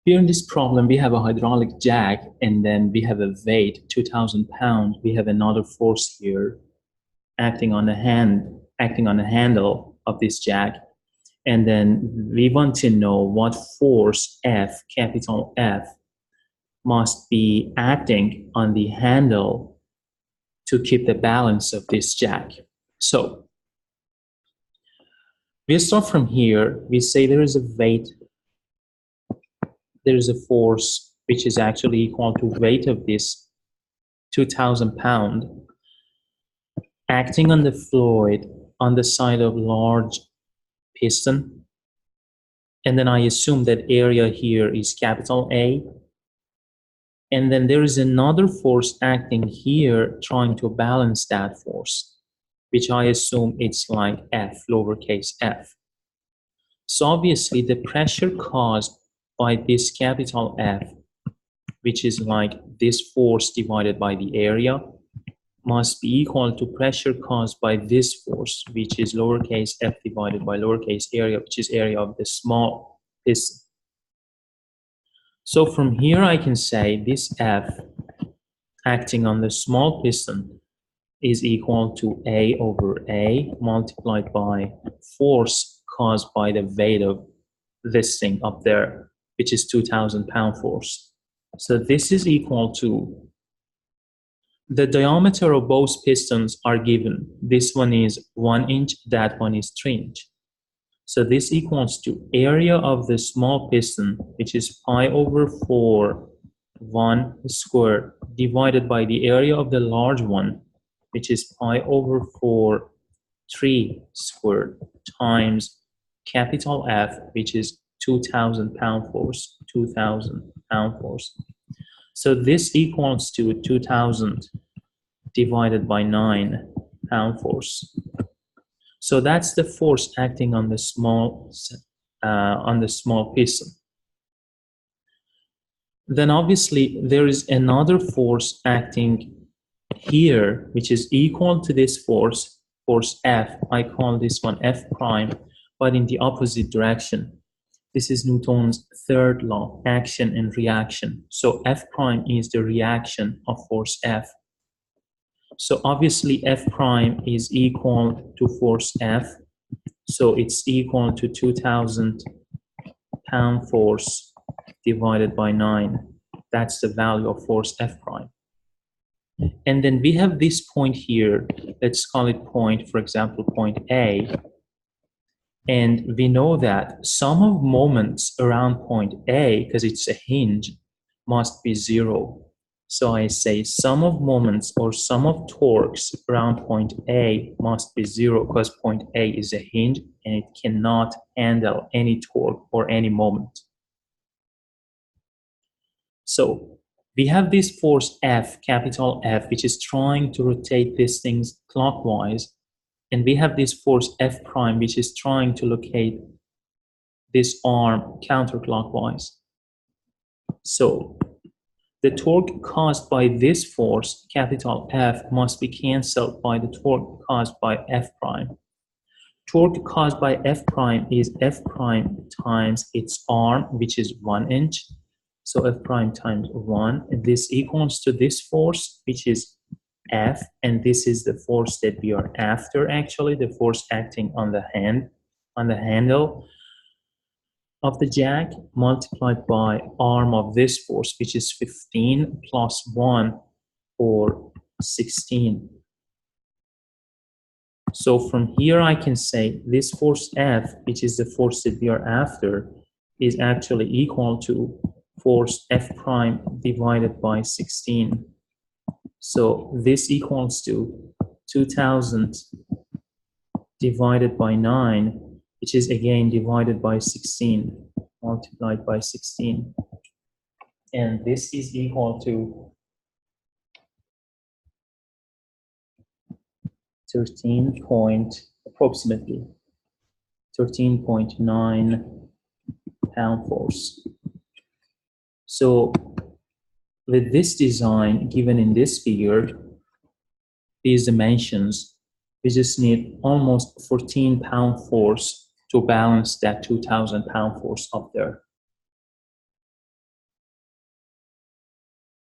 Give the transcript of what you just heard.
Here in this problem, we have a hydraulic jack, and then we have a weight, 2,000 pounds. We have another force here acting on the handle of this jack. And then we want to know what force F, capital F, must be acting on the handle to keep the balance of this jack. So we start from here. We say there is a weight, there is a force which is actually equal to weight of this 2,000 pound acting on the fluid on the side of large piston. And then I assume that area here is capital A. And then there is another force acting here trying to balance that force, which I assume it's like F, lowercase f. So obviously the pressure caused by this capital F, which is like this force divided by the area, must be equal to pressure caused by this force, which is lowercase f divided by lowercase area, which is area of the small piston. So from here I can say this F acting on the small piston is equal to A over A multiplied by force caused by the weight of this thing up there, which is 2,000 pound force. So this is equal to the diameter of both pistons are given. This one is 1 inch, that one is 3 inch. So this equals to area of the small piston, which is pi over 4, 1 squared, divided by the area of the large one, which is pi over 4, 3 squared, times capital F, which is 2,000 pound force, 2,000 pound force. So this equals to 2,000 divided by 9 pound force. So that's the force acting on the small piston. Then obviously there is another force acting here, which is equal to this force, force F. I call this one F prime, but in the opposite direction. This is Newton's third law, action and reaction. So F prime is the reaction of force F. So obviously F prime is equal to force F. So it's equal to 2,000 pound force divided by 9. That's the value of force F prime. And then we have this point here. Let's call it point, for example, point A. And we know that sum of moments around point A, because it's a hinge, must be 0. So I say sum of moments or sum of torques around point A must be 0, because point A is a hinge and it cannot handle any torque or any moment. So we have this force F, capital F, which is trying to rotate these things clockwise. And we have this force F prime, which is trying to locate this arm counterclockwise. So the torque caused by this force, capital F, must be cancelled by the torque caused by F prime. Torque caused by F prime is F prime times its arm, which is 1 inch. So F prime times 1, and this equals to this force, which is F, and this is the force that we are after, actually, the force acting on the handle of the jack, multiplied by arm of this force, which is 15 plus 1, or 16. So from here I can say this force F, which is the force that we are after, is actually equal to force F prime divided by 16. So this equals to 2,000 divided by 9, which is again divided by 16, multiplied by 16. And this is equal to approximately 13.9 pound force. So with this design given in this figure, these dimensions, we just need almost 14 pound force to balance that 2,000 pound force up there.